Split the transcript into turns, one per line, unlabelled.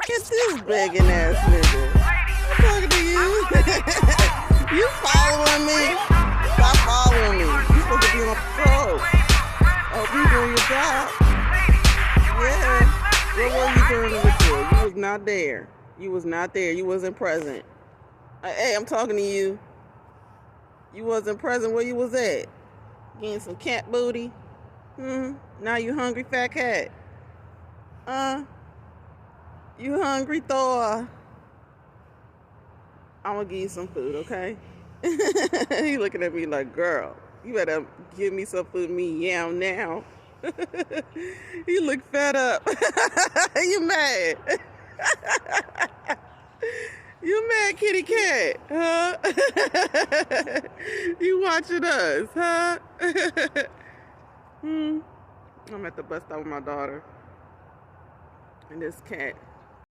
Get this begging ass nigga. I'm talking to you. You following me? Stop following me. You supposed to be on patrol. Oh, you doing your job? Yeah. What were you doing the ritual? You was not there. You was not there. You wasn't present. Hey, I'm talking to you. You wasn't present where you was at. Getting some cat booty. Now you hungry, fat cat? You hungry, Thor? I'm gonna give you some food, okay? He looking at me like, girl, you better give me some food, me yam now. You look fed up. You mad? You mad, kitty cat? Huh? You watching us, huh? I'm at the bus stop with my daughter. And this cat